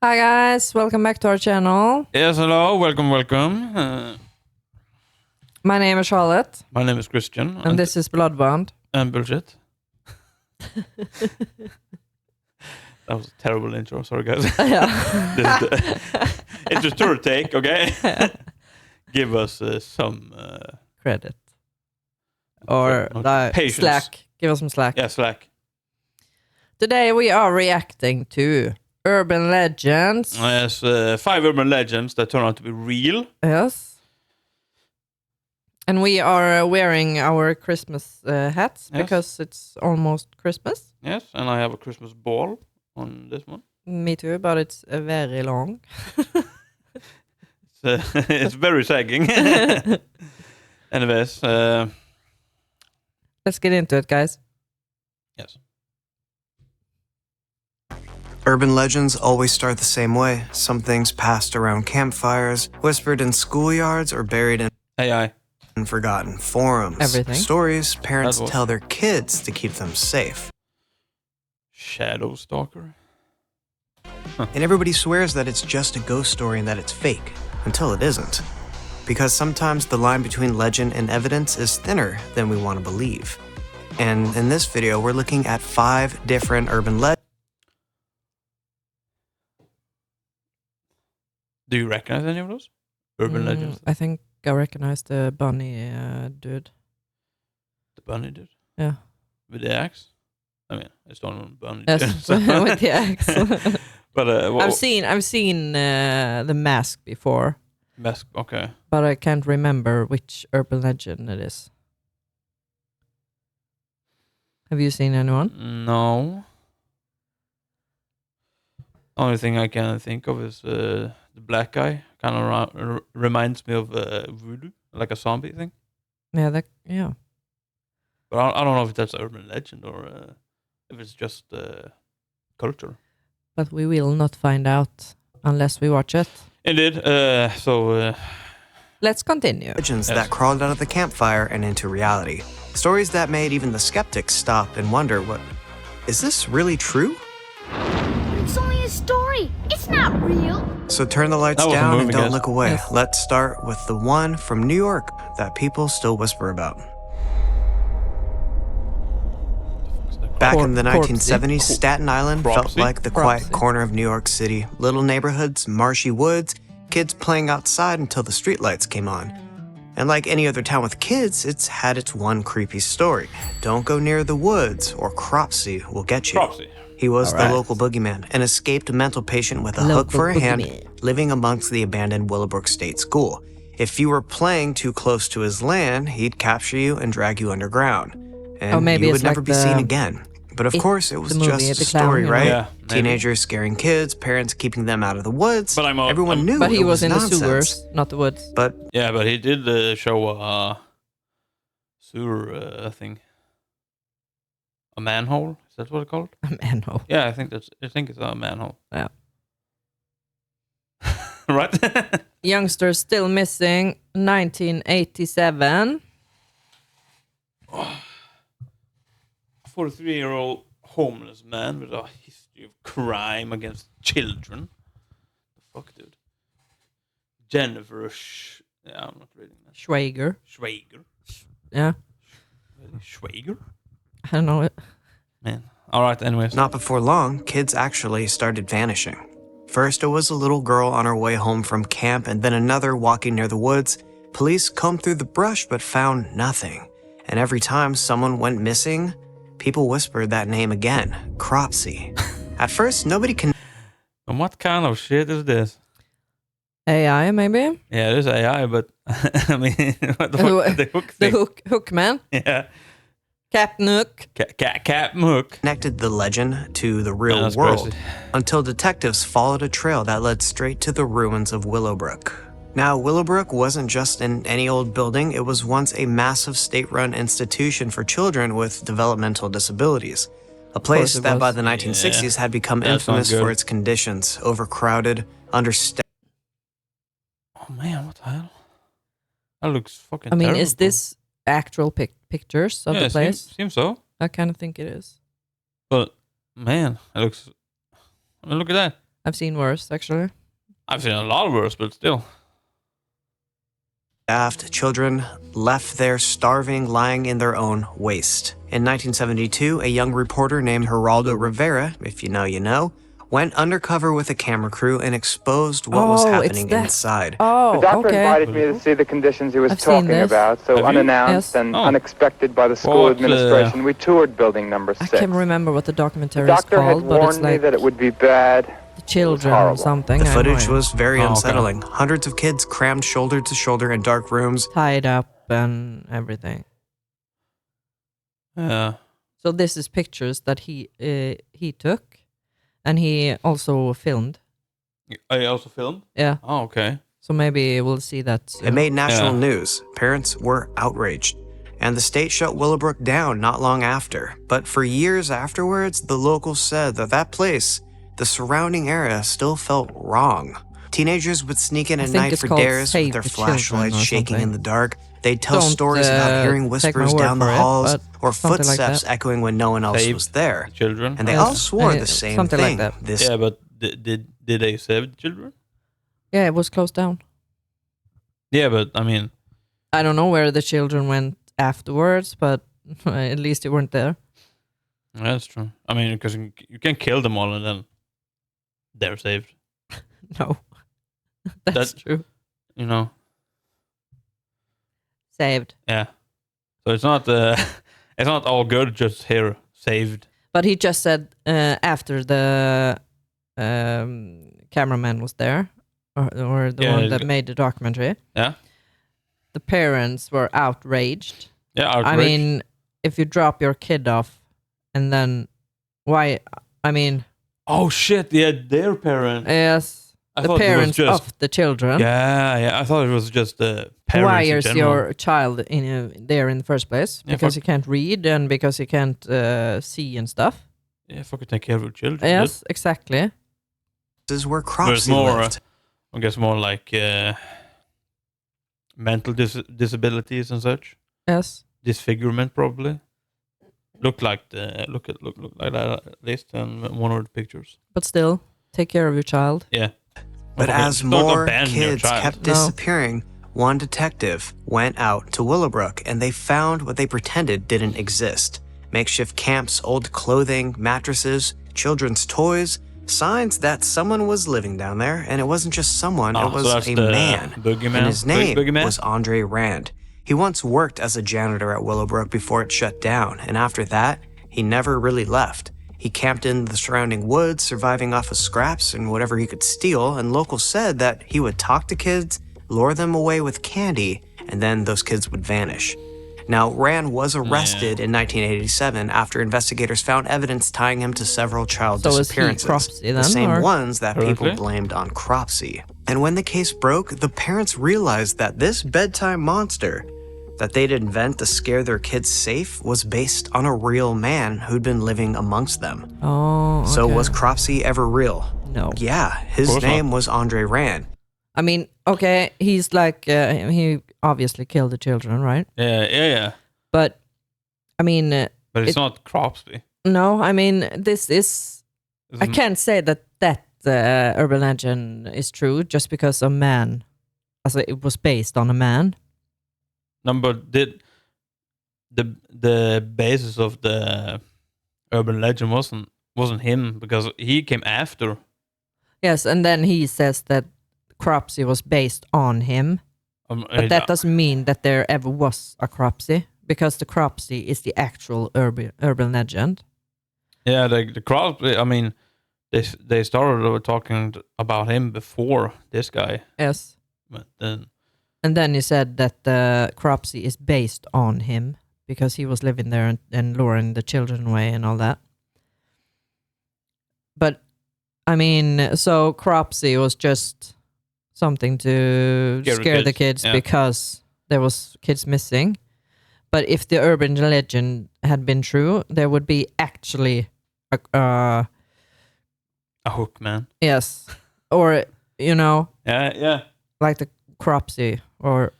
Hi guys, welcome back to our channel. Yes, hello, welcome. My name is Charlotte. My name is Christian. And this is Bloodbond. And bullshit. That was a terrible intro, sorry guys. It's a tour take, okay? Give us some... credit. Or patience. slack. Give us some slack. Yeah, slack. Today we are reacting to urban legends. Yes, 5 urban legends that turn out to be real. Yes. And we are wearing our Christmas hats because it's almost Christmas. Yes, and I have a Christmas ball on this one. Me too, but it's very long. It's very sagging. Anyways. Let's get into it, guys. Yes. Urban legends always start the same way. Some things passed around campfires, whispered in schoolyards, or buried in AI. forgotten forums. Everything. Stories parents tell their kids to keep them safe. Shadow stalker. And everybody swears that it's just a ghost story and that it's fake, until it isn't. Because sometimes the line between legend and evidence is thinner than we want to believe. And in this video, we're looking at 5 different urban legends. Do you recognize any of those? Urban legends? I think I recognize the bunny dude. The bunny dude? Yeah. With the axe? I mean, it's not a bunny Yes, dude. with the axe. But I've seen the mask before. Mask, okay. But I can't remember which urban legend it is. Have you seen anyone? No. Only thing I can think of is the black guy. Kind of reminds me of voodoo, like a zombie thing. Yeah. But I don't know if that's urban legend or if it's just culture. But we will not find out unless we watch it. Indeed. Let's continue. Legends that crawled out of the campfire and into reality. Stories that made even the skeptics stop and wonder, is this really true? It's only a story. It's not real. So turn the lights That was a down movie, and don't guys. look away. Yes. Let's start with the one from New York that people still whisper about. Back in the 1970s, Staten Island felt like the quiet corner of New York City. Little neighborhoods, marshy woods, kids playing outside until the streetlights came on. And like any other town with kids, it's had its one creepy story. Don't go near the woods or Cropsey will get you. Cropsey. He was the local boogeyman, an escaped mental patient with a hook for a hand, living amongst the abandoned Willowbrook State School. If you were playing too close to his land, he'd capture you and drag you underground. And maybe you would it's never like be seen again. But of course, it was the movie, just The a story, Clown, right? Yeah, maybe. Teenagers scaring kids, parents keeping them out of the woods. But everyone knew But he it was in nonsense. the sewers, not the woods. But Yeah, but he did show a sewer thing. A manhole? Is that what it's called? A manhole. Yeah, I think it's a manhole. Yeah. Right? Youngsters still missing. 1987. 43-year-old homeless man with a history of crime against children. The fuck, dude? Jennifer yeah, I'm not reading that. Schwager. Schwager. Yeah. Schwager? I don't know it. Man. Alright, anyways. not before long, kids actually started vanishing. First, it was a little girl on her way home from camp, and then another walking near the woods. Police combed through the brush but found nothing. And every time someone went missing, people whispered that name again, Cropsey. At first, nobody can. And what kind of shit is this? AI, maybe? Yeah, it is AI, but I mean, what the fuck? The hook The thing. Hookman. Yeah. Captain Hook. Captain Hook. Connected the legend to the real That's world crazy. until detectives followed a trail that led straight to the ruins of Willowbrook. Now, Willowbrook wasn't just any old building, it was once a massive state-run institution for children with developmental disabilities. A place it that was. by the 1960s had become That's not infamous for good. its conditions, overcrowded, understaffed. Oh man, what the hell? That looks fucking I mean, terrible. is this actual pictures of the place? Seems so. I kind of think it is. But man, it looks. I mean, look at that. I've seen worse, actually. I've seen a lot worse, but still. Children left there starving, lying in their own waste. In 1972, a young reporter named Geraldo Rivera, if you know, you know, went undercover with a camera crew and exposed what was happening inside. Oh, The doctor okay. invited me to see the conditions he was I've seen talking this. about, so Have you? unannounced Yes. and unexpected by the school What, administration, we toured building number I 6. can't remember what the documentary The is doctor had called, but it's warned me like that it would be bad. the children or horrible. something. The I footage know. was very okay. unsettling. Hundreds of kids crammed shoulder to shoulder in dark rooms. Tied up and everything. Yeah. So this is pictures that he took, and he also filmed. I also filmed? Yeah. Oh, okay. So maybe we'll see that soon. It made national Yeah. news. Parents were outraged. And the state shut Willowbrook down not long after. But for years afterwards, the locals said that that place, the surrounding area, still felt wrong. Teenagers would sneak in I at think night it's for called dares Save with their the Children flashlights or shaking in something. the dark. They'd tell Don't, stories about hearing take my whispers word down the for it, halls but or something like footsteps that. echoing when no one else Save was there. Children. And they Yes. all swore the Uh, same something like thing. that. This Yeah, but did they save the children? Yeah, it was closed down. Yeah, but I mean, I don't know where the children went afterwards, but at least they weren't there. that's true. I mean, because you can kill them all and then they're saved. No, that's That- true. You know? Saved. Yeah. So it's not it's not all good just here saved. But he just said after the cameraman was there, or the Yeah, one that made the documentary, Yeah. the parents were outraged. Yeah. I Outrage. mean, if you drop your kid off and then why? I mean, oh shit! Yeah, their parent. yes, I the thought it was parents just- of the children. Yeah. I thought it was just the parents. Why in is general. your child there in the first place? Yeah, Because he fuck. can't read and because he can't see and stuff. Yeah, fucking take care of your children. Yes, exactly. is where But it's Cropsey more, lived. I guess, more like mental disabilities and such. Yes. Disfigurement probably. Look like that at least in one of the pictures. But still, take care of your child. Yeah. But Okay, as don't more abandon your kids child. kept No. disappearing, one detective went out to Willowbrook and they found what they pretended didn't exist. Makeshift camps, old clothing, mattresses, children's toys, signs that someone was living down there, and it wasn't just someone, Oh, it was so that's a the man. boogeyman? And his name Boogeyman? was Andre Rand. He once worked as a janitor at Willowbrook before it shut down, and after that, he never really left. He camped in the surrounding woods, surviving off of scraps and whatever he could steal, and locals said that he would talk to kids, lure them away with candy, and then those kids would vanish. Now, Rand was arrested in 1987 after investigators found evidence tying him to several child So is he disappearances. Cropsey the then, same or- ones that people Okay. blamed on Cropsey. And when the case broke, the parents realized that this bedtime monster that they'd invent to scare their kids safe was based on a real man who'd been living amongst them. Oh, okay. So was Cropsey ever real? No. Yeah, his course name not. was Andre Rand. I mean, okay, he's like, he obviously killed the children, right? Yeah. But, I mean, But it's It- not Cropsey. no, I mean, this is, I It's- can't say that urban legend is true just because a man, also it was based on a man. No, but did the basis of the urban legend wasn't him because he came after. Yes, and then he says that Cropsey was based on him. But that doesn't mean that there ever was a Cropsey, because the Cropsey is the actual urban legend. Yeah, the Cropsey. I mean, they started talking about him before this guy, Yes. but then And then he said that the Cropsey is based on him because he was living there and luring the children away and all that. But, I mean, so Cropsey was just something to scare the kids yeah. because there was kids missing. But if the urban legend had been true, there would be actually a hook man. yes, or, you know, Yeah. like the Cropsey or...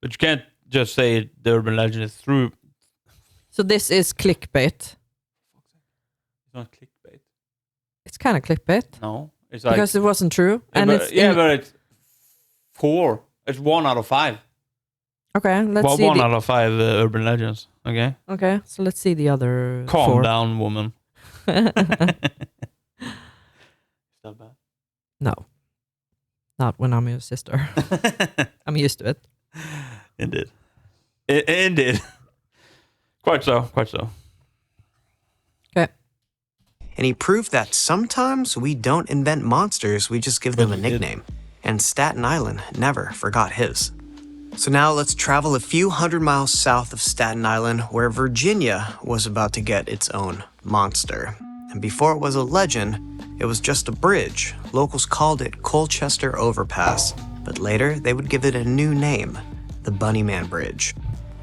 But you can't just say the urban legend is true. So this is clickbait. It's not clickbait. It's kind of clickbait. No, It's like, because it wasn't true. And but it's 4. It's 1 out of 5. Okay, let's see. 1 out of 5 urban legends. Okay. Okay, so let's see the other. Calm 4. down, woman. Is that bad? No, not when I'm your sister. I'm used to it. Indeed. Indeed. Quite so. Okay. And he proved that sometimes we don't invent monsters, we just give them a nickname. And Staten Island never forgot his. So now let's travel a few hundred miles south of Staten Island, where Virginia was about to get its own monster. And before it was a legend, it was just a bridge. Locals called it Colchester Overpass, but later they would give it a new name, the Bunnyman Bridge.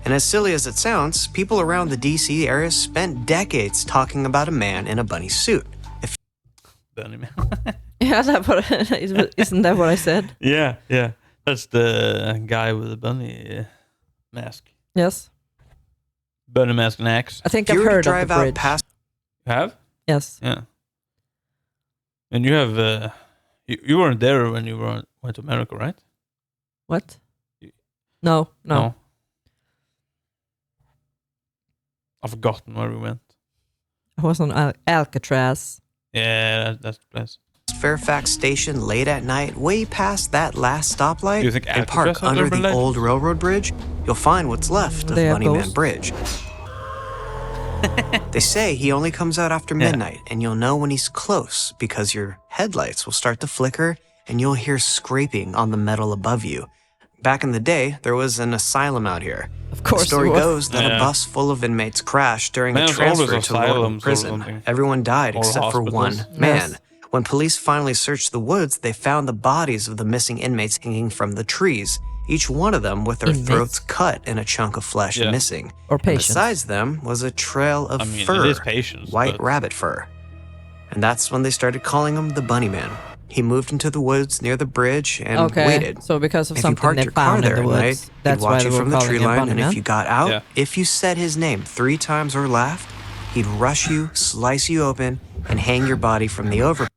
And as silly as it sounds, people around the DC area spent decades talking about a man in a bunny suit. Bunnyman. Yeah, isn't that what I said? Yeah. That's the guy with the bunny mask. Yes. Bunny mask and axe. I think I've heard of the bridge. You have? Yes. Yeah. And you have, you weren't there when you went to America, right? What? No. I've forgotten where we went. I was on Alcatraz. Yeah, that's the place. Fairfax Station late at night, way past that last stoplight, Do you think and park Alcatraz has under urban the legends? old railroad bridge, you'll find what's left of They have Bunnyman ghosts? Bridge. They say he only comes out after midnight, and you'll know when he's close because your headlights will start to flicker and you'll hear scraping on the metal above you. Back in the day, there was an asylum out here. Of course The story there was. goes that a bus full of inmates crashed during a There's transfer always to Lorton asylums or Prison. something. Everyone died Or except for one hospitals. man. Yes. When police finally searched the woods, they found the bodies of the missing inmates hanging from the trees, each one of them with their Inmates? throats cut and a chunk of flesh Yeah. missing. Or And patients. besides them was a trail of fur, it is patience. white but rabbit fur. And that's when they started calling him the Bunnyman. He moved into the woods near the bridge and Okay, waited. so because of If you something parked they your car found in there the at woods, night, he'd that's why watch they you were from the calling tree him line, and if Bunnyman. you got out, Yeah. if you said his name 3 times or laughed, he'd rush you, slice you open, and hang your body from the overpass.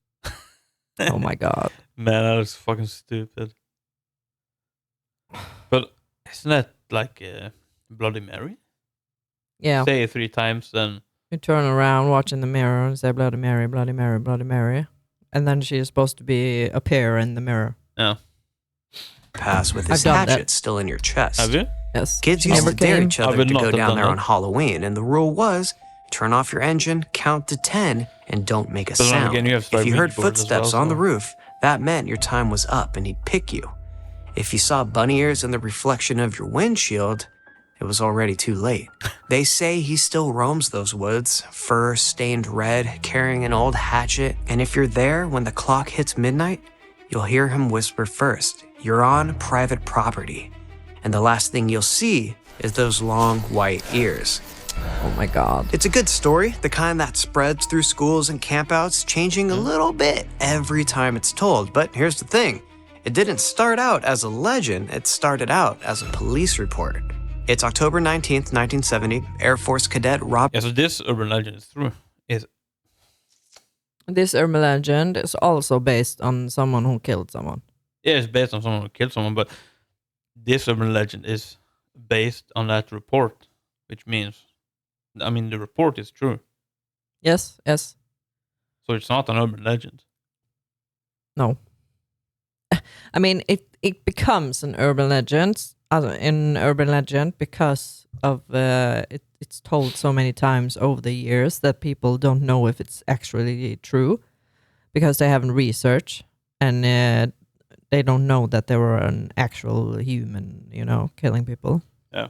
Oh my god. Man, that is fucking stupid. But isn't that like Bloody Mary? Yeah. Say it 3 times, then You turn around, watch in the mirror, and say Bloody Mary, Bloody Mary, Bloody Mary. And then she is supposed to appear in the mirror. yeah. Pass with his I've done that. hatchet still in your chest. Have you? Yes. Kids She used never to dare came. each I other would to not go have down done there on that. Halloween, and the rule was turn off your engine, count to 10, and don't make a But then sound. again, you have to If you drive heard Ouija boards as footsteps well, on the so- roof, that meant your time was up and he'd pick you. If you saw bunny ears in the reflection of your windshield, it was already too late. They say he still roams those woods, fur stained red, carrying an old hatchet, and if you're there when the clock hits midnight, you'll hear him whisper first, "You're on private property." And the last thing you'll see is those long white ears. Oh my god. It's a good story, the kind that spreads through schools and campouts, changing a little bit every time it's told. But here's the thing, it didn't start out as a legend, it started out as a police report. It's October 19th, 1970. Air Force cadet Rob Yeah, so this urban legend is true. This urban legend is also based on someone who killed someone. Yeah, it's based on someone who killed someone, but this urban legend is based on that report, which means, I mean, the report is true. Yes. So it's not an urban legend. No. I mean, it becomes an urban legend, because of it's told so many times over the years that people don't know if it's actually true because they haven't researched and they don't know that there were an actual human, killing people. Yeah.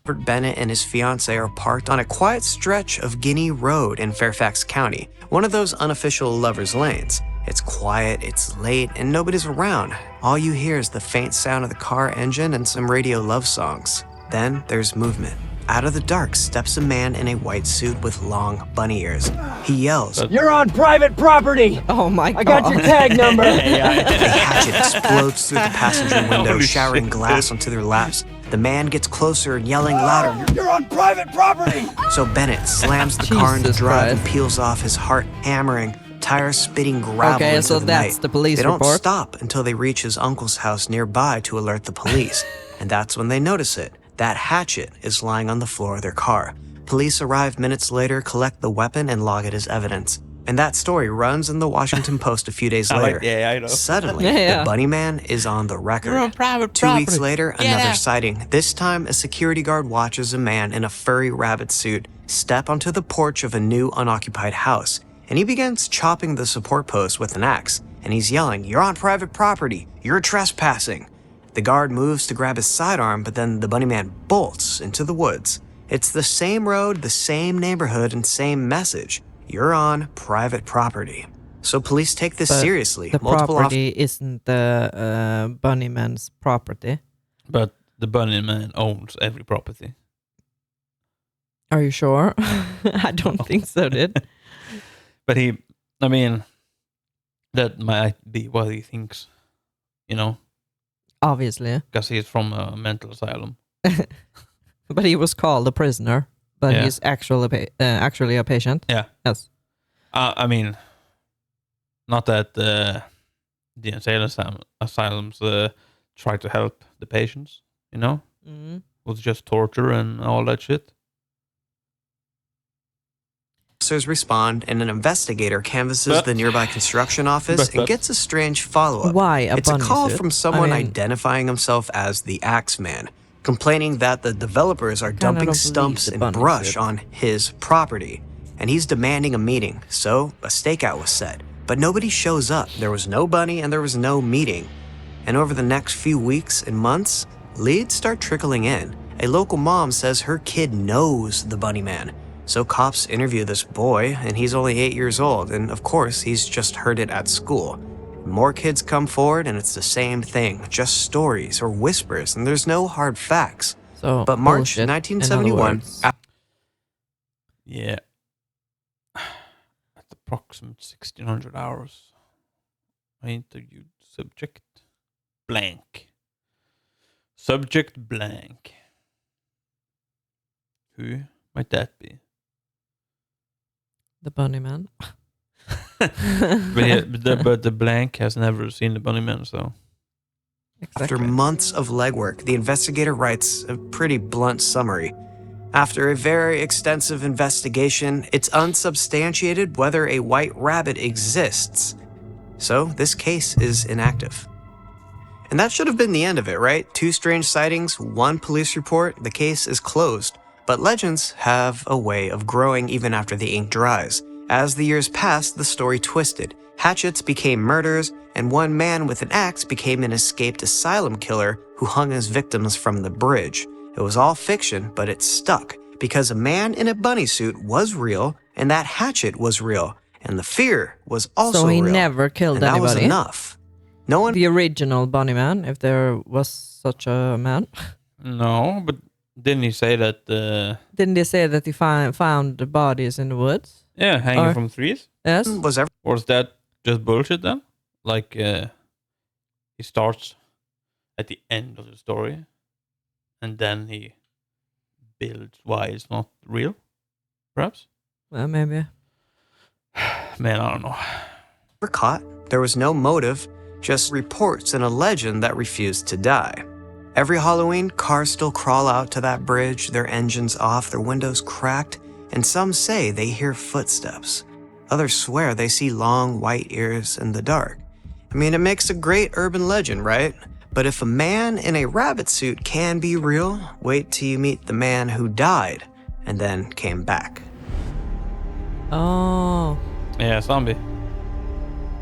Robert Bennett and his fiancée are parked on a quiet stretch of Guinea Road in Fairfax County, one of those unofficial lovers' lanes. It's quiet, it's late, and nobody's around. All you hear is the faint sound of the car engine and some radio love songs. Then there's movement. Out of the dark steps a man in a white suit with long bunny ears. He yells, You're on private property! Oh my god. I got your tag number! A hatchet explodes through the passenger window, Holy showering shit, glass dude. onto their laps. The man gets closer and yelling louder. You're on private property! So Bennett slams the car into Jesus drive Christ. and peels off, his heart hammering, tires spitting gravel Okay, into so the that's night. the police They don't report. stop until they reach his uncle's house nearby to alert the police. And that's when they notice it. That hatchet is lying on the floor of their car. Police arrive minutes later, collect the weapon, and log it as evidence. And that story runs in the Washington Post a few days later. I know. Suddenly, Yeah. the bunny man is on the record. You're on private 2 weeks property. later, Get another out. sighting. This time, a security guard watches a man in a furry rabbit suit step onto the porch of a new unoccupied house. And he begins chopping the support post with an axe. And he's yelling, "You're on private property. You're trespassing." The guard moves to grab his sidearm, but then the bunny man bolts into the woods. It's the same road, the same neighborhood, and same message. You're on private property. So police take this But seriously. The Multiple property isn't the bunny man's property. But the bunny man owns every property. Are you sure? I don't think so, dude. But that might be what he thinks, Obviously. because he's from a mental asylum. But he was called a prisoner, but Yeah. he's actually a patient. Yeah. Yes. Not that the insane asylums try to help the patients, Mm. with just torture and all that shit. officers respond, and an investigator canvasses the nearby construction office and gets a strange follow-up. Why a It's a bunny call suit? from someone I mean, identifying himself as the Axeman, complaining that the developers are dumping don't stumps believe and the bunny brush suit. on his property, and he's demanding a meeting. So a stakeout was set, but nobody shows up. There was no bunny and there was no meeting. And over the next few weeks and months, leads start trickling in. A local mom says her kid knows the bunny man. So cops interview this boy, and he's only 8 years old, and of course, he's just heard it at school. More kids come forward, and it's the same thing, just stories or whispers, and there's no hard facts. So But March bullshit, in other 1971, words. Yeah. At approximately 1600 hours, I interviewed subject blank. Subject blank. Who might that be? The bunny man. But the blank has never seen the bunny man, so. After Exactly. months of legwork, the investigator writes a pretty blunt summary. After a very extensive investigation, it's unsubstantiated whether a white rabbit exists. So this case is inactive. And that should have been the end of it, right? 2 strange sightings, 1 police report, the case is closed. But legends have a way of growing even after the ink dries. As the years passed, the story twisted. Hatchets became murders, and one man with an axe became an escaped asylum killer who hung his victims from the bridge. It was all fiction, but it stuck, because a man in a bunny suit was real, and that hatchet was real, and the fear was also So he real. never killed and that was anybody. enough. No one The original bunny man, if there was such a man. No, but didn't he say that, Didn't they say that he found the bodies in the woods? hanging Or- from trees? Yes. was ever Or is that just bullshit then? Like, he starts at the end of the story, and then he builds why it's not real, perhaps? Well, maybe. Man, I don't know. caught. There was no motive, just reports and a legend that refused to die. Every Halloween, cars still crawl out to that bridge, their engines off, their windows cracked, and some say they hear footsteps. Others swear they see long white ears in the dark. I mean, it makes a great urban legend, right? But if a man in a rabbit suit can be real, wait till you meet the man who died and then came back. Oh, Yeah, zombie.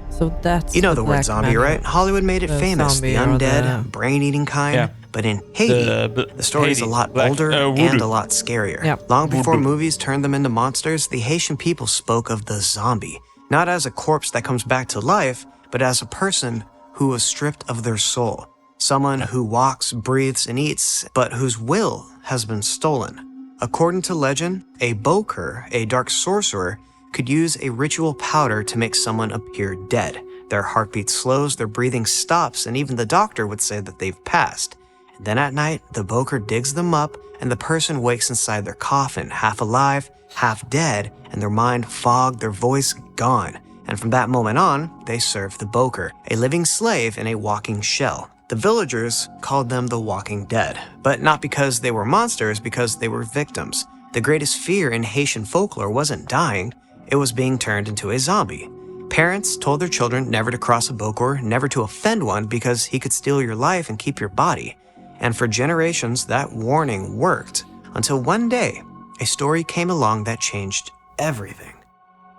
so that's You know the word black zombie, man. right? Hollywood made it The famous, the zombie or undead, the- brain-eating kind. Yeah. But in Haiti, the story is a Haiti, lot black- older voodoo. and a lot scarier. Yep. Long before Voodoo. movies turned them into monsters, the Haitian people spoke of the zombie, not as a corpse that comes back to life, but as a person who was stripped of their soul. Someone who walks, breathes, and eats, but whose will has been stolen. According to legend, a boker, a dark sorcerer, could use a ritual powder to make someone appear dead. Their heartbeat slows, their breathing stops, and even the doctor would say that they've passed. Then at night, the Boker digs them up, and the person wakes inside their coffin, half alive, half dead, and their mind fogged, their voice gone. And from that moment on, they served the Boker, a living slave in a walking shell. The villagers called them the Walking Dead, but not because they were monsters, because they were victims. The greatest fear in Haitian folklore wasn't dying, it was being turned into a zombie. Parents told their children never to cross a Boker, never to offend one because he could steal your life and keep your body. And for generations, that warning worked, until one day, a story came along that changed everything.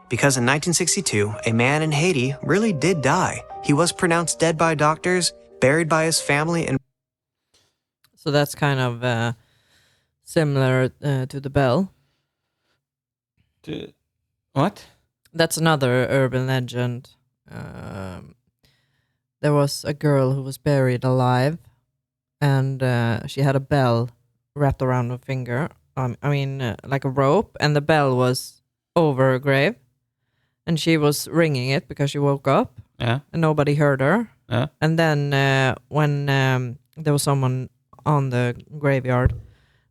Because in 1962, a man in Haiti really did die. He was pronounced dead by doctors, buried by his family, and... So that's kind of similar to the bell. What? That's another urban legend. There was a girl who was buried alive, and she had a bell wrapped around her finger. Like a rope, and the bell was over her grave, and she was ringing it because she woke up. Yeah. And nobody heard her. Yeah. And then when there was someone on the graveyard,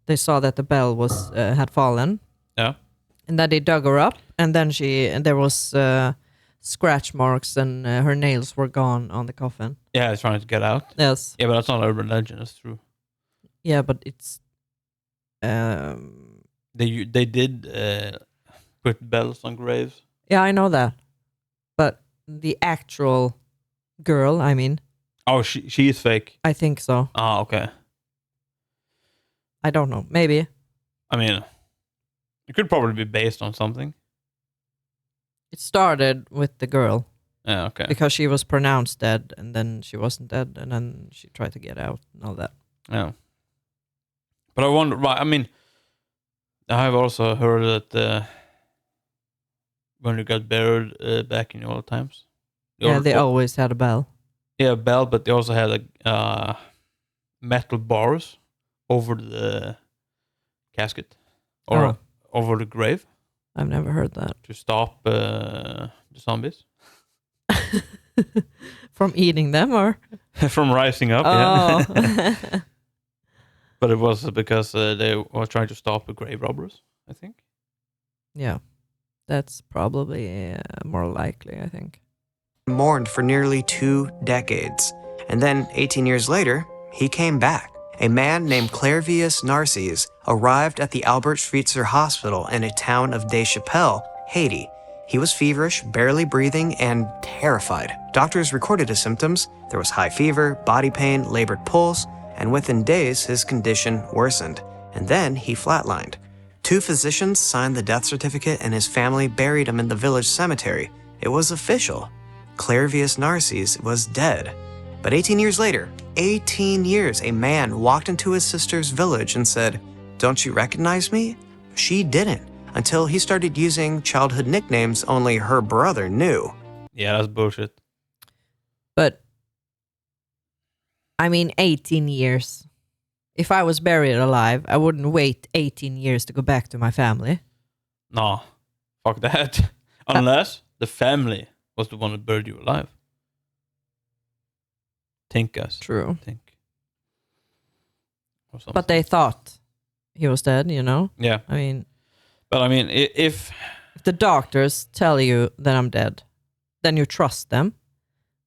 they saw that the bell was had fallen. Yeah. And then they dug her up, and then there was scratch marks, and her nails were gone on the coffin. Yeah, it's trying to get out. Yes. Yeah, but that's not an urban legend. That's true. Yeah, but it's. They did put bells on graves. Yeah, I know that, but the actual girl, I mean. Oh, she is fake. I think so. Ah, okay. I don't know. Maybe. I mean, it could probably be based on something. It started with the girl. Yeah, okay. Because she was pronounced dead, and then she wasn't dead, and then she tried to get out and all that. Yeah. But I wonder, I mean, I have also heard that when you got buried back in the old times. They always had a bell. Yeah, a bell, but they also had like metal bars over the casket or over the grave. I've never heard that. To stop the zombies. From eating them, or? From rising up, yeah. But it was because they were trying to stop the grave robbers, I think. Yeah, that's probably more likely, I think. Mourned for nearly 2 decades. And then, 18 years later, he came back. A man named Clairvius Narcisse arrived at the Albert Schweitzer Hospital in a town of Deschapelles, Haiti. He was feverish, barely breathing, and terrified. Doctors recorded his symptoms. There was high fever, body pain, labored pulse, and within days, his condition worsened. And then he flatlined. 2 physicians signed the death certificate, and his family buried him in the village cemetery. It was official. Clairvius Narcisse was dead. But 18 years later, 18 years, a man walked into his sister's village and said, "Don't you recognize me?" She didn't, until he started using childhood nicknames only her brother knew. Yeah, that's bullshit. But, 18 years. If I was buried alive, I wouldn't wait 18 years to go back to my family. No, fuck that. Unless the family was the one that buried you alive. Think, guys. True. Think. But they thought he was dead, you know? Yeah. But if the doctors tell you that I'm dead, then you trust them.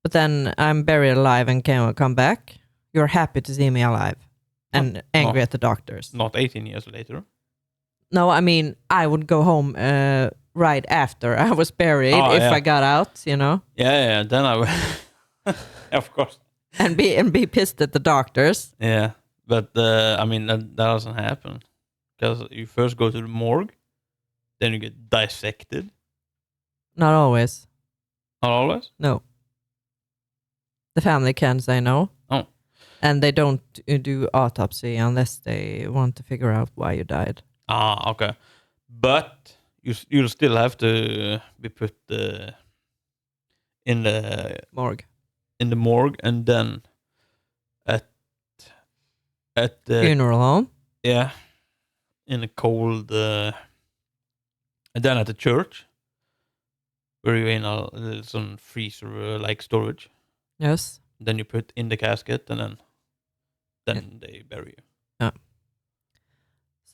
But then I'm buried alive and can come back. You're happy to see me alive and angry at the doctors. Not 18 years later. No, I would go home right after I was buried I got out, you know? Yeah, then I would. Of course. And be pissed at the doctors. Yeah, but that doesn't happen. Because you first go to the morgue, then you get dissected. Not always. Not always? No. The family can say no. Oh. And they don't do autopsy unless they want to figure out why you died. Ah, okay. But you'll still have to be put in the morgue. In the morgue, and then at the funeral home. Yeah, in a cold, and then at the church, where you're in a little some freezer like storage. Yes. Then you put in the casket, and then they bury you. Yeah.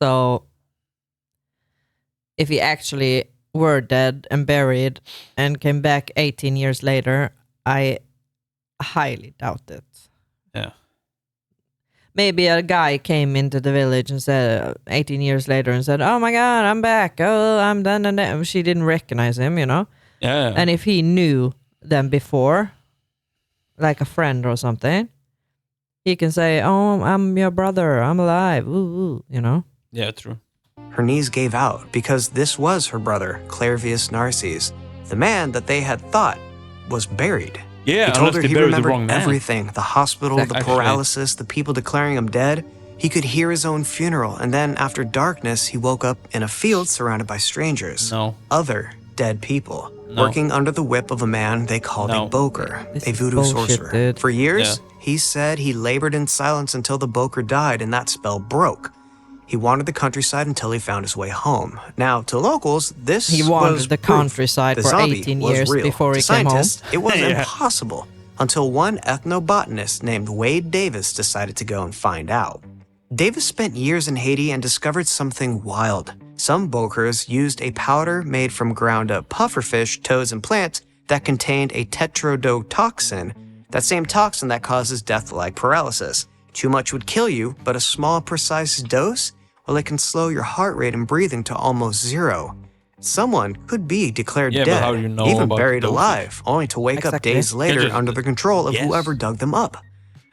So, if he actually were dead and buried and came back 18 years later, I highly doubt it. Yeah. Maybe a guy came into the village and said 18 years later and said, "Oh my God, I'm back. Oh, I'm done." And she didn't recognize him, you know? Yeah. And if he knew them before, like a friend or something, he can say, "Oh, I'm your brother. I'm alive." Ooh, you know? Yeah, true. Her knees gave out because this was her brother, Clairvius Narses, the man that they had thought was buried. Yeah, he told her he remembered the everything, the hospital, the paralysis, the people declaring him dead. He could hear his own funeral, and then after darkness, he woke up in a field surrounded by strangers. No. Other dead people, No. working under the whip of a man they called a boker, This a is voodoo bullshit, sorcerer. dude. For years, he said he labored in silence until the boker died and that spell broke. He wandered the countryside until he found his way home. Now, to locals, this He was wandered the proof countryside the for zombie 18 was years real. before he To came home. scientists, it was Yeah. impossible until one ethnobotanist named Wade Davis decided to go and find out. Davis spent years in Haiti and discovered something wild. Some bokers used a powder made from ground-up pufferfish, toads, and plants that contained a tetrodotoxin, that same toxin that causes death-like paralysis. Too much would kill you, but a small, precise dose, well, it can slow your heart rate and breathing to almost zero. Someone could be declared Yeah, but dead, how do you know even about buried the dosage? alive, only to wake up Exactly. days later just under the control of guess. whoever dug them up.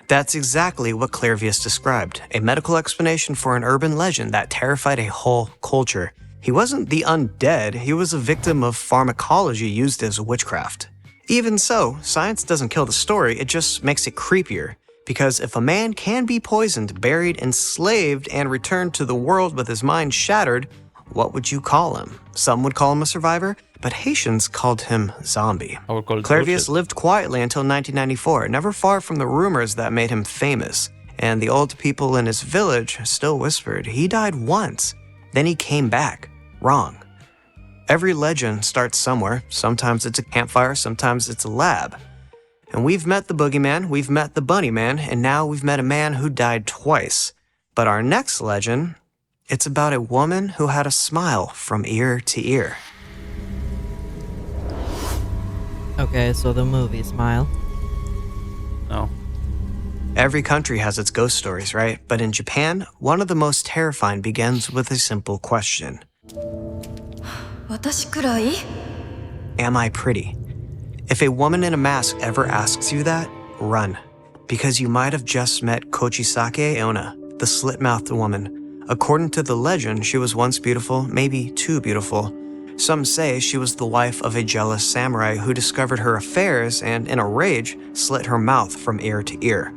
That's exactly what Clairvius described, a medical explanation for an urban legend that terrified a whole culture. He wasn't the undead, he was a victim of pharmacology used as witchcraft. Even so, science doesn't kill the story, it just makes it creepier. Because if a man can be poisoned, buried, enslaved, and returned to the world with his mind shattered, what would you call him? Some would call him a survivor, but Haitians called him zombie. I would call it Clairvius bullshit. lived quietly until 1994, never far from the rumors that made him famous. And the old people in his village still whispered he died once, then he came back. Wrong. Every legend starts somewhere. Sometimes it's a campfire, sometimes it's a lab. And we've met the boogeyman, we've met the bunny man, and now we've met a man who died twice. But our next legend, it's about a woman who had a smile from ear to ear. Okay, so the movie Smile. No. Every country has its ghost stories, right? But in Japan, one of the most terrifying begins with a simple question. 私くらい? Am I pretty? If a woman in a mask ever asks you that, run. Because you might have just met Kochisake Onna, the slit-mouthed woman. According to the legend, she was once beautiful, maybe too beautiful. Some say she was the wife of a jealous samurai who discovered her affairs and, in a rage, slit her mouth from ear to ear.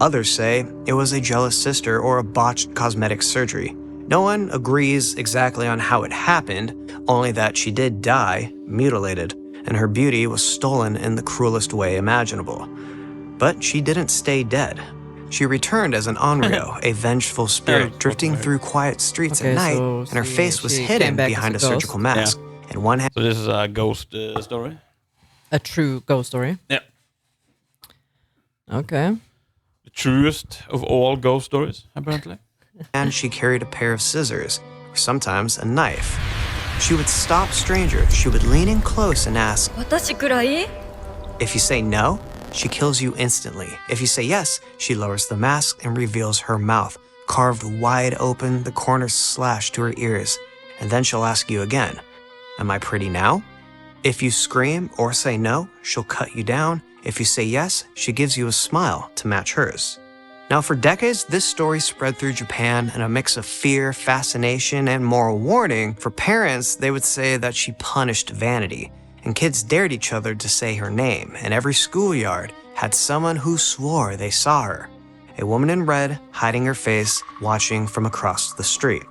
Others say it was a jealous sister or a botched cosmetic surgery. No one agrees exactly on how it happened, only that she did die, mutilated, and her beauty was stolen in the cruelest way imaginable. But she didn't stay dead. She returned as an onryo, a vengeful spirit drifting through quiet streets at night, and her face was hidden behind a surgical mask. And one So this is a ghost story? A true ghost story? Yeah. Okay. The truest of all ghost stories, apparently. And she carried a pair of scissors, or sometimes a knife. She would stop strangers. She would lean in close and ask, 私くらい? If you say no, she kills you instantly. If you say yes, she lowers the mask and reveals her mouth, carved wide open, the corners slashed to her ears. And then she'll ask you again, am I pretty now? If you scream or say no, she'll cut you down. If you say yes, she gives you a smile to match hers. Now, for decades, this story spread through Japan in a mix of fear, fascination, and moral warning. For parents, they would say that she punished vanity, and kids dared each other to say her name, and every schoolyard had someone who swore they saw her. A woman in red, hiding her face, watching from across the street.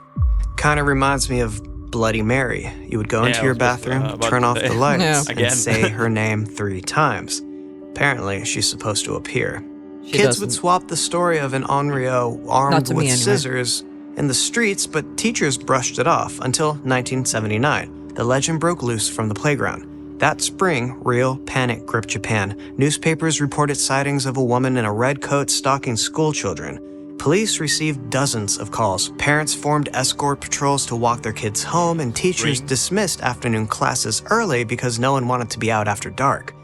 Kind of reminds me of Bloody Mary. You would go into your bathroom, turn off the lights, and say her name 3 times. Apparently, she's supposed to appear. Kids would swap the story of an onryo armed with scissors in the streets, but teachers brushed it off until 1979. The legend broke loose from the playground. That spring, real panic gripped Japan. Newspapers reported sightings of a woman in a red coat stalking school children. Police received dozens of calls. Parents formed escort patrols to walk their kids home, and teachers dismissed afternoon classes early because no one wanted to be out after dark.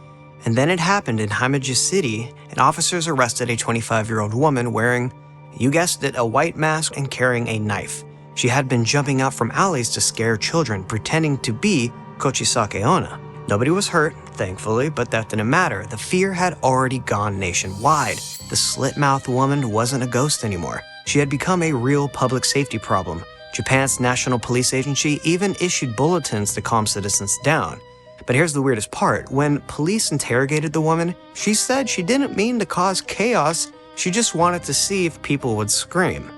And then it happened in Himeji City, and officers arrested a 25-year-old woman wearing, you guessed it, a white mask and carrying a knife. She had been jumping out from alleys to scare children, pretending to be Kochisake Onna. Nobody was hurt, thankfully, but that didn't matter. The fear had already gone nationwide. The slit-mouthed woman wasn't a ghost anymore. She had become a real public safety problem. Japan's National Police Agency even issued bulletins to calm citizens down. But here's the weirdest part. When police interrogated the woman, she said she didn't mean to cause chaos. She just wanted to see if people would scream.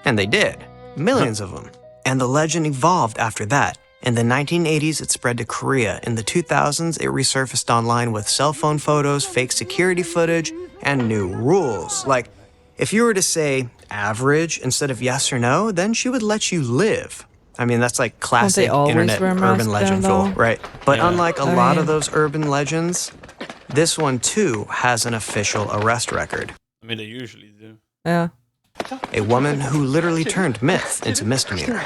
And they did. Millions of them. And the legend evolved after that. In the 1980s, it spread to Korea. In the 2000s, it resurfaced online with cell phone photos, fake security footage, and new rules. Like, if you were to say average instead of yes or no, then she would let you live. I mean, that's like classic internet urban legend rule, right? But unlike a lot of those urban legends, this one too has an official arrest record. I mean, they usually do. Yeah. A woman who literally turned myth into misdemeanor.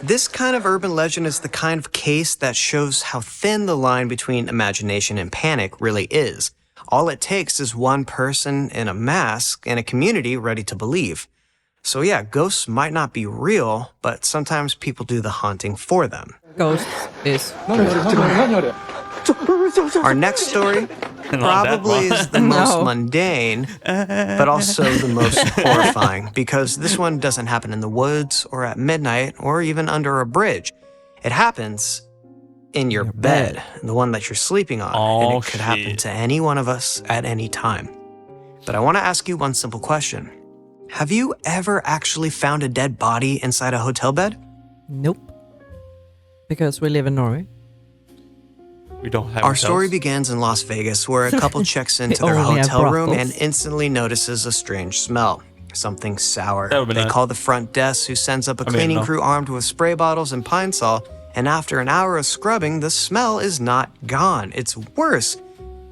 This kind of urban legend is the kind of case that shows how thin the line between imagination and panic really is. All it takes is one person in a mask and a community ready to believe. So yeah, ghosts might not be real, but sometimes people do the haunting for them. Ghosts is... Our next story probably is the most mundane, but also the most horrifying, because this one doesn't happen in the woods or at midnight or even under a bridge. It happens in your bed, the one that you're sleeping on, and it could happen to any one of us at any time. But I want to ask you one simple question. Have you ever actually found a dead body inside a hotel bed? Nope. Because we live in Norway. We don't have Our story begins in Las Vegas, where a couple checks into their hotel room and instantly notices a strange smell. Something sour. They call the front desk, who sends up a cleaning crew armed with spray bottles and Pine Sol, and after an hour of scrubbing, the smell is not gone. It's worse,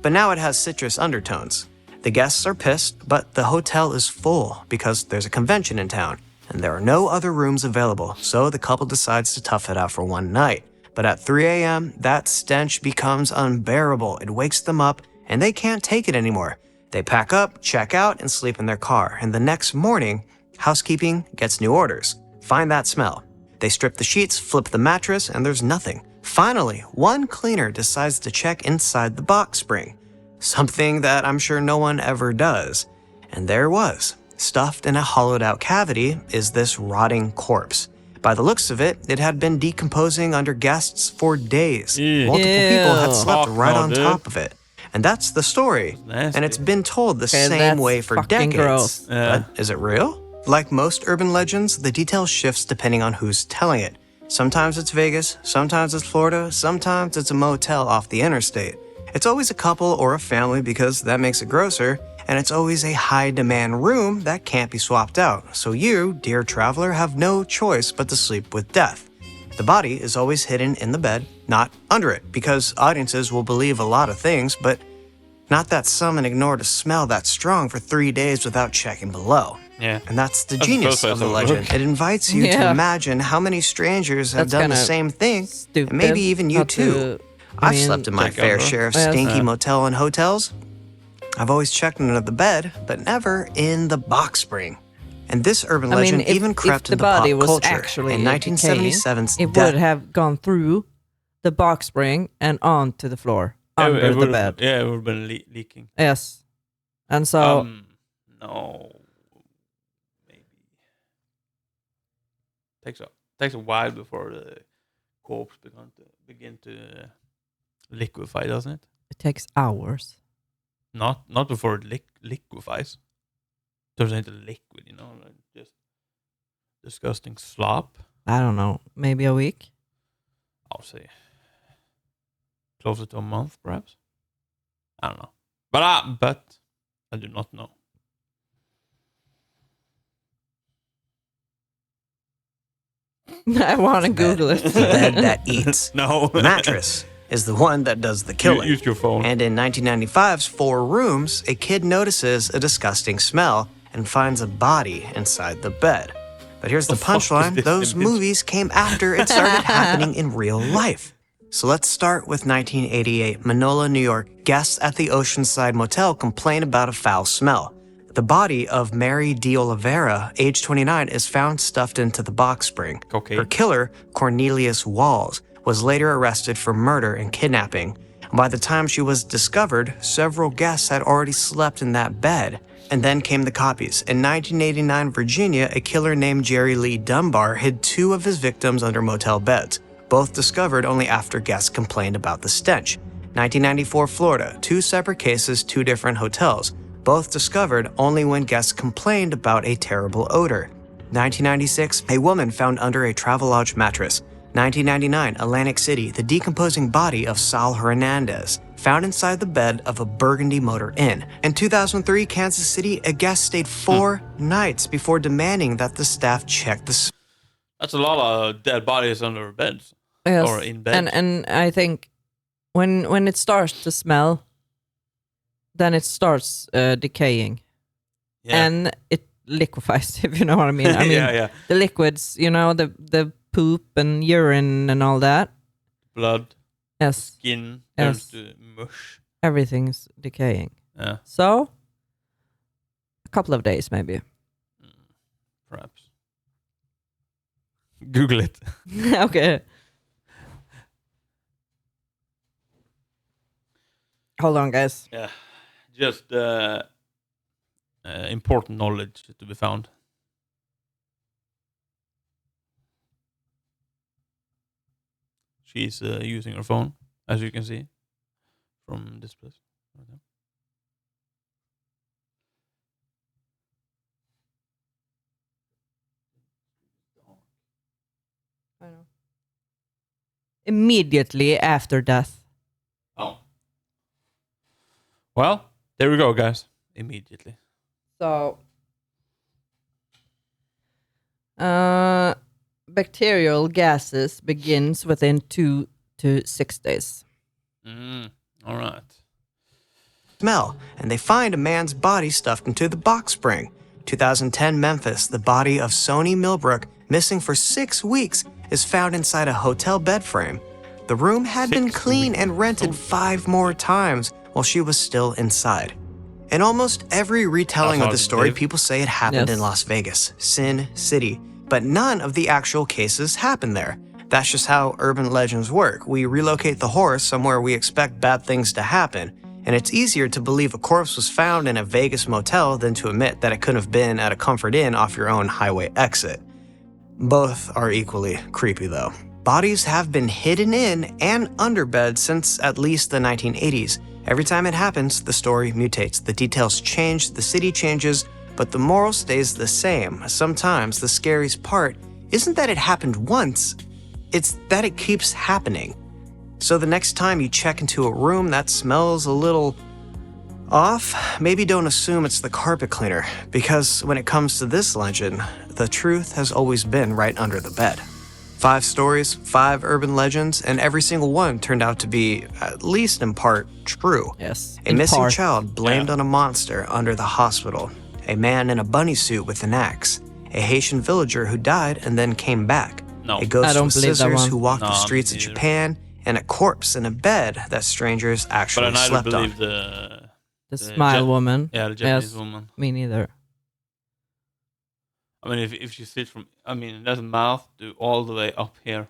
but now it has citrus undertones. The guests are pissed, but the hotel is full because there's a convention in town, and there are no other rooms available, so the couple decides to tough it out for one night. But at 3 a.m., that stench becomes unbearable. It wakes them up, and they can't take it anymore. They pack up, check out, and sleep in their car. And the next morning, housekeeping gets new orders. Find that smell. They strip the sheets, flip the mattress, and there's nothing. Finally, one cleaner decides to check inside the box spring. Something that I'm sure no one ever does. And there it was. Stuffed in a hollowed-out cavity is this rotting corpse. By the looks of it, it had been decomposing under guests for days. Multiple people had slept right on top of it. And that's the story. And it's been told the same way for decades. But is it real? Like most urban legends, the detail shifts depending on who's telling it. Sometimes it's Vegas, sometimes it's Florida, sometimes it's a motel off the interstate. It's always a couple or a family because that makes it grosser. And it's always a high-demand room that can't be swapped out. So you, dear traveler, have no choice but to sleep with death. The body is always hidden in the bed, not under it, because audiences will believe a lot of things, but not that someone ignored a smell that strong for 3 days without checking below. Yeah. And that's the genius of the legend. It invites you to imagine how many strangers have done the same thing, and maybe even you too. I've slept in my fair share of stinky motel and hotels. I've always checked under the bed, but never in the box spring. And this urban legend even crept into pop culture. In 1977's it would have gone through the box spring and onto the floor under the bed. Yeah, it would have been leaking. Yes. And so... no. Maybe. Takes a while before the corpse begin to liquefy, doesn't it? It takes hours. Not before it liquefies. Turns into liquid, like just disgusting slop. I don't know, maybe a week? I'll say closer to a month, perhaps. I don't know. But I do not know. I want to Google it. The bed that eats. No. The mattress is the one that does the killing. Use your phone. And in 1995's 4 Rooms, a kid notices a disgusting smell and finds a body inside the bed. But here's the punchline. Those movies came after it started happening in real life. So let's start with 1988, Manola, New York. Guests at the Oceanside Motel complain about a foul smell. The body of Mary de Oliveira, age 29, is found stuffed into the box spring. Okay. Her killer, Cornelius Walls, was later arrested for murder and kidnapping. By the time she was discovered, several guests had already slept in that bed. And then came the copies. In 1989 Virginia, a killer named Jerry Lee Dunbar hid 2 of his victims under motel beds, both discovered only after guests complained about the stench. 1994 Florida, 2 separate cases, 2 different hotels, both discovered only when guests complained about a terrible odor. 1996, a woman found under a Travelodge mattress. 1999, Atlantic City, the decomposing body of Sal Hernandez, found inside the bed of a Burgundy Motor Inn. In 2003, Kansas City, a guest stayed 4 nights before demanding that the staff check the... That's a lot of dead bodies under beds. Yes. Or in bed. And I think when it starts to smell, then it starts decaying. Yeah. And it liquefies, if you know what I mean. I mean, yeah. the liquids, the poop and urine and all that. Blood. Yes. Skin turns to mush. Everything's decaying. Yeah. So, a couple of days maybe. Perhaps. Google it. Okay. Hold on, guys. Yeah. Just important knowledge to be found. She's using her phone, as you can see from this place. Okay. I know. Immediately after death. Oh. Well, there we go, guys. Immediately. So, bacterial gases begins within 2 to 6 days. All right. Smell, and they find a man's body stuffed into the box spring. 2010 Memphis, the body of Sony Millbrook, missing for 6 weeks, is found inside a hotel bed frame. The room had been cleaned and rented 5 more times while she was still inside. In almost every retelling of the story, people say it happened in Las Vegas, Sin City, but none of the actual cases happened there. That's just how urban legends work. We relocate the horror somewhere we expect bad things to happen, and it's easier to believe a corpse was found in a Vegas motel than to admit that it couldn't have been at a Comfort Inn off your own highway exit. Both are equally creepy though. Bodies have been hidden in and under beds since at least the 1980s. Every time it happens, the story mutates. The details change, the city changes, but the moral stays the same. Sometimes the scariest part isn't that it happened once, it's that it keeps happening. So the next time you check into a room that smells a little off, maybe don't assume it's the carpet cleaner, because when it comes to this legend, the truth has always been right under the bed. 5 stories, 5 urban legends, and every single one turned out to be, at least in part, true. Yes. A missing child blamed on a monster under the hospital. A man in a bunny suit with an axe. A Haitian villager who died and then came back. No. A ghost with scissors who walked the No, streets of neither. Japan. And a corpse in a bed that strangers actually But I slept neither on. believe The smile woman. Yeah, the Japanese Yes. woman. Me neither. I mean, if she sits from, there's a mouth to all the way up here.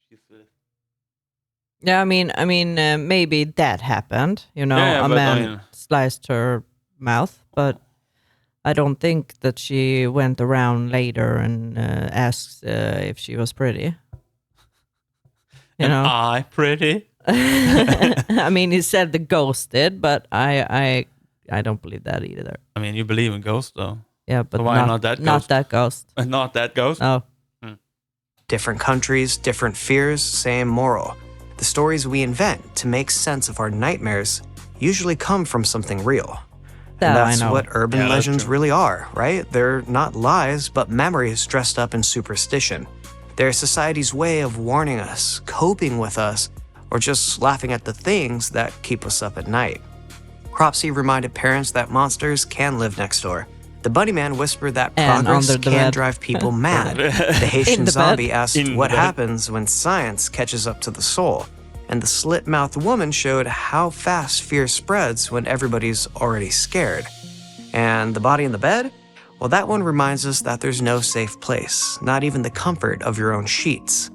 She's Yeah, I mean, maybe that happened. A man sliced her mouth, but I don't think that she went around later and asked if she was pretty. I pretty? I mean, he said the ghost did, but I don't believe that either. I mean, you believe in ghosts, though. Yeah, but So why not that Not ghost? that ghost. Not that ghost? Oh. Different countries, different fears, same moral. The stories we invent to make sense of our nightmares usually come from something real. That And I that's know. what urban Yeah, that's legends true. really are, right? They're not lies, but memories dressed up in superstition. They're society's way of warning us, coping with us, or just laughing at the things that keep us up at night. Cropsey reminded parents that monsters can live next door, The bunny man whispered that And progress under the can bed. drive people mad. The Haitian the zombie bed. asked what happens when science catches up to the soul. And the slit-mouthed woman showed how fast fear spreads when everybody's already scared. And the body in the bed? Well, that one reminds us that there's no safe place, not even the comfort of your own sheets.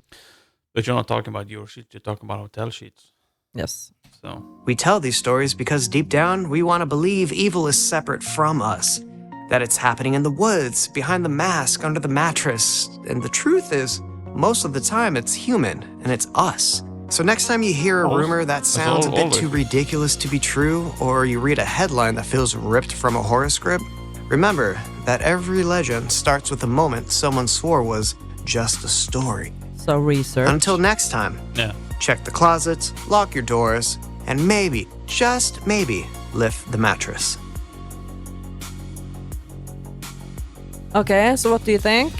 But you're not talking about your sheets, you're talking about hotel sheets. Yes. So We tell these stories because deep down, we want to believe evil is separate from us. That it's happening in the woods, behind the mask, under the mattress. And the truth is, most of the time it's human, and it's us. So next time you hear a rumor that sounds a bit too ridiculous to be true, or you read a headline that feels ripped from a horror script, remember that every legend starts with a moment someone swore was just a story. So research. Until next time, check the closets, lock your doors, and maybe, just maybe, lift the mattress. Okay, so what do you think?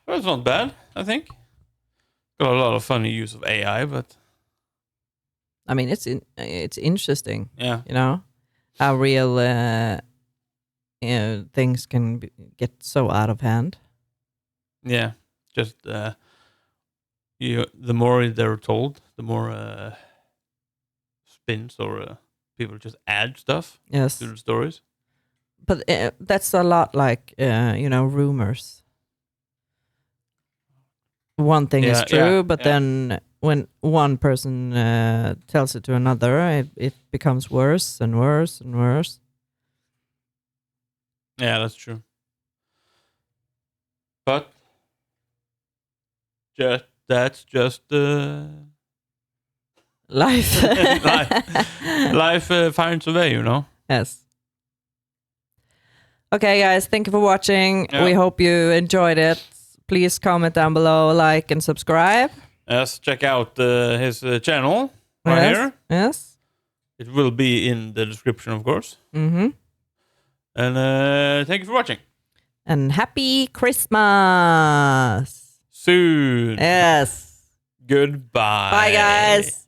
Well, it's not bad, I think. Got a lot of funny use of AI, but I mean, it's interesting. Yeah. You know, how real things can get so out of hand. Yeah, just the more they're told, the more spins or people just add stuff to the stories. But that's a lot like rumors. One thing is true, but then when one person tells it to another, it becomes worse and worse and worse. Yeah, that's true. But that's just life. Life finds a way, you know. Yes. Okay, guys, thank you for watching. Yeah. We hope you enjoyed it. Please comment down below, like, and subscribe. Yes, check out his channel right here. Yes. It will be in the description, of course. Mm-hmm. And thank you for watching. And happy Christmas. Soon. Yes. Goodbye. Bye, guys.